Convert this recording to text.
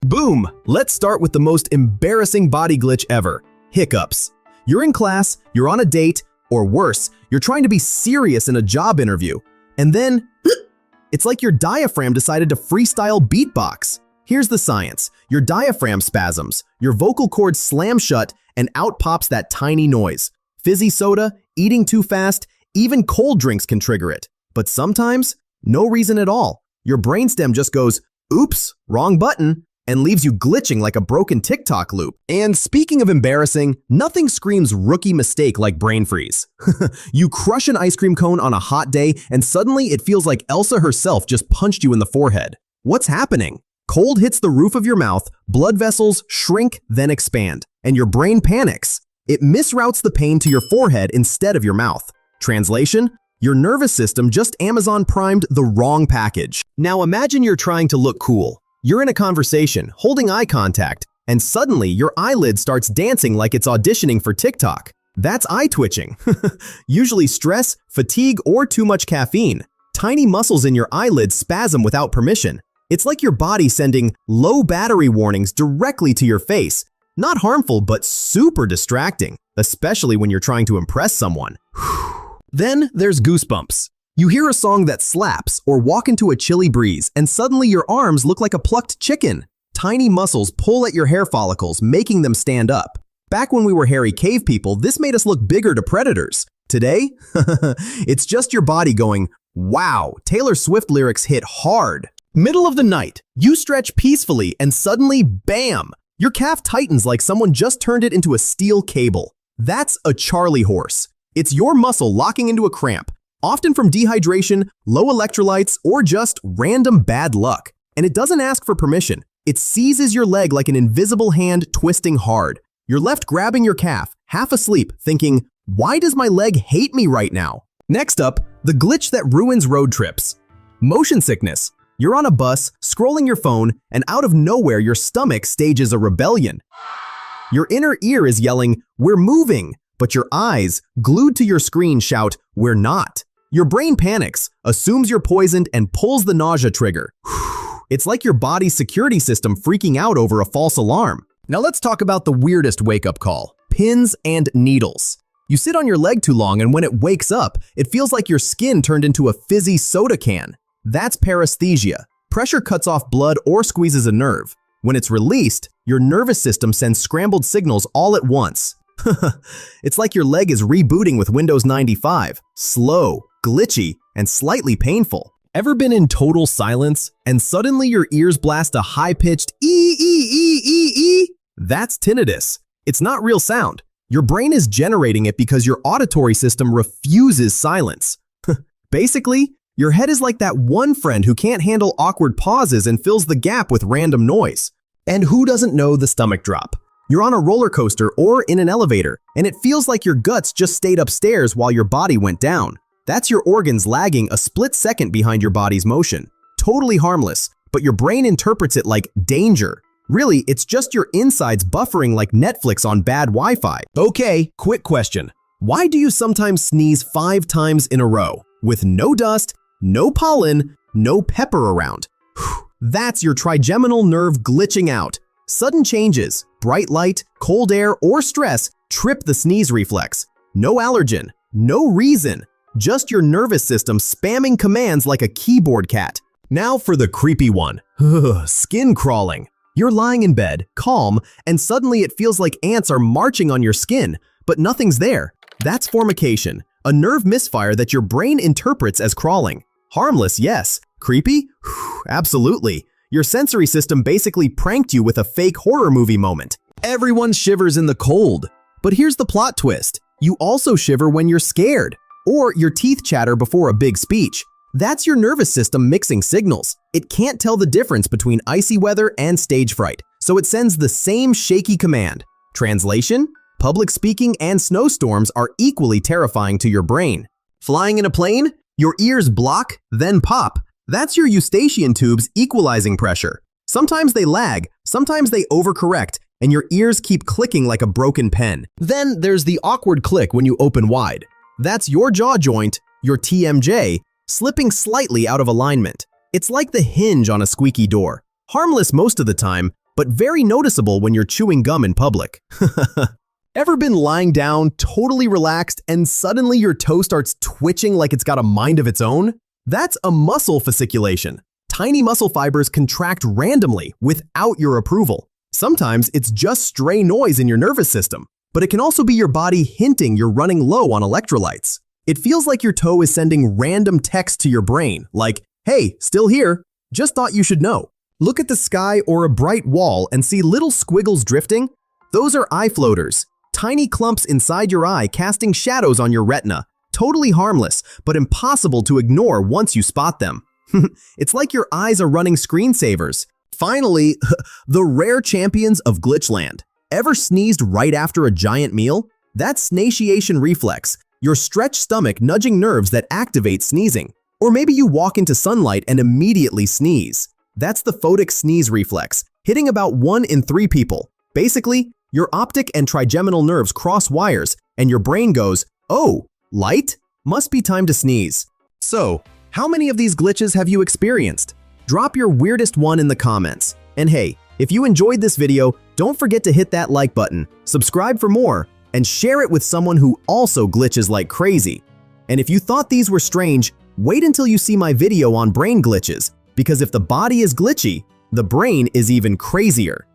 Boom! Let's start with the most embarrassing body glitch ever, hiccups. You're in class, you're on a date, or worse, you're trying to be serious in a job interview, and then it's like your diaphragm decided to freestyle beatbox. Here's the science. Your diaphragm spasms, your vocal cords slam shut, and out pops that tiny noise. Fizzy soda, eating too fast, even cold drinks can trigger it. But sometimes, no reason at all. Your brainstem just goes, oops, wrong button, and leaves you glitching like a broken TikTok loop. And speaking of embarrassing, nothing screams rookie mistake like brain freeze. You crush an ice cream cone on a hot day, and suddenly it feels like Elsa herself just punched you in the forehead. What's happening? Cold hits the roof of your mouth, blood vessels shrink, then expand, and your brain panics. It misroutes the pain to your forehead instead of your mouth. Translation? Your nervous system just Amazon primed the wrong package. Now imagine you're trying to look cool. You're in a conversation, holding eye contact, and suddenly your eyelid starts dancing like it's auditioning for TikTok. That's eye twitching. Usually stress, fatigue, or too much caffeine. Tiny muscles in your eyelids spasm without permission. It's like your body sending low battery warnings directly to your face. Not harmful, but super distracting, especially when you're trying to impress someone. Then there's Goosebumps. You hear a song that slaps or walk into a chilly breeze, and suddenly your arms look like a plucked chicken. Tiny muscles pull at your hair follicles, making them stand up. Back when we were hairy cave people, this made us look bigger to predators. Today, it's just your body going, wow, Taylor Swift lyrics hit hard. Middle of the night, you stretch peacefully and suddenly, bam! Your calf tightens like someone just turned it into a steel cable. That's a Charley horse. It's your muscle locking into a cramp, often from dehydration, low electrolytes, or just random bad luck. And it doesn't ask for permission. It seizes your leg like an invisible hand twisting hard. You're left grabbing your calf, half asleep, thinking, why does my leg hate me right now? Next up, the glitch that ruins road trips. Motion sickness. You're on a bus, scrolling your phone, and out of nowhere your stomach stages a rebellion. Your inner ear is yelling, we're moving, but your eyes, glued to your screen, shout, we're not. Your brain panics, assumes you're poisoned, and pulls the nausea trigger. It's like your body's security system freaking out over a false alarm. Now let's talk about the weirdest wake-up call, pins and needles. You sit on your leg too long, and when it wakes up, it feels like your skin turned into a fizzy soda can. That's paresthesia. Pressure cuts off blood or squeezes a nerve. When it's released, your nervous system sends scrambled signals all at once. It's like your leg is rebooting with Windows 95. Slow, glitchy, and slightly painful. Ever been in total silence and suddenly your ears blast a high-pitched ee? That's tinnitus. It's not real sound. Your brain is generating it because your auditory system refuses silence. Basically, your head is like that one friend who can't handle awkward pauses and fills the gap with random noise. And who doesn't know the stomach drop? You're on a roller coaster or in an elevator, and it feels like your guts just stayed upstairs while your body went down. That's your organs lagging a split second behind your body's motion. Totally harmless, but your brain interprets it like danger. Really, it's just your insides buffering like Netflix on bad Wi-Fi. Okay, quick question. Why do you sometimes sneeze 5 times in a row? With no dust, no pollen, no pepper around. That's your trigeminal nerve glitching out. Sudden changes, bright light, cold air, or stress trip the sneeze reflex. No allergen, no reason, just your nervous system spamming commands like a keyboard cat. Now for the creepy one, skin crawling. You're lying in bed, calm, and suddenly it feels like ants are marching on your skin, but nothing's there. That's formication, a nerve misfire that your brain interprets as crawling. Harmless, yes. Creepy? Absolutely. Your sensory system basically pranked you with a fake horror movie moment. Everyone shivers in the cold. But here's the plot twist. You also shiver when you're scared, or your teeth chatter before a big speech. That's your nervous system mixing signals. It can't tell the difference between icy weather and stage fright, so it sends the same shaky command. Translation? Public speaking and snowstorms are equally terrifying to your brain. Flying in a plane? Your ears block, then pop. That's your eustachian tubes equalizing pressure. Sometimes they lag, sometimes they overcorrect, and your ears keep clicking like a broken pen. Then there's the awkward click when you open wide. That's your jaw joint, your TMJ, slipping slightly out of alignment. It's like the hinge on a squeaky door. Harmless most of the time, but very noticeable when you're chewing gum in public. Ever been lying down, totally relaxed, and suddenly your toe starts twitching like it's got a mind of its own? That's a muscle fasciculation. Tiny muscle fibers contract randomly without your approval. Sometimes it's just stray noise in your nervous system, but it can also be your body hinting you're running low on electrolytes. It feels like your toe is sending random text to your brain, like, "Hey, still here. Just thought you should know." Look at the sky or a bright wall and see little squiggles drifting? Those are eye floaters. Tiny clumps inside your eye casting shadows on your retina. Totally harmless, but impossible to ignore once you spot them. It's like your eyes are running screensavers. Finally, the rare champions of Glitchland. Ever sneezed right after a giant meal? That's snatiation reflex, your stretched stomach nudging nerves that activate sneezing. Or maybe you walk into sunlight and immediately sneeze. That's the photic sneeze reflex, hitting about 1 in 3 people. Basically, your optic and trigeminal nerves cross wires, and your brain goes, "Oh, light? Must be time to sneeze." So, how many of these glitches have you experienced? Drop your weirdest one in the comments. And hey, if you enjoyed this video, don't forget to hit that like button, subscribe for more, and share it with someone who also glitches like crazy. And if you thought these were strange, wait until you see my video on brain glitches, because if the body is glitchy, the brain is even crazier.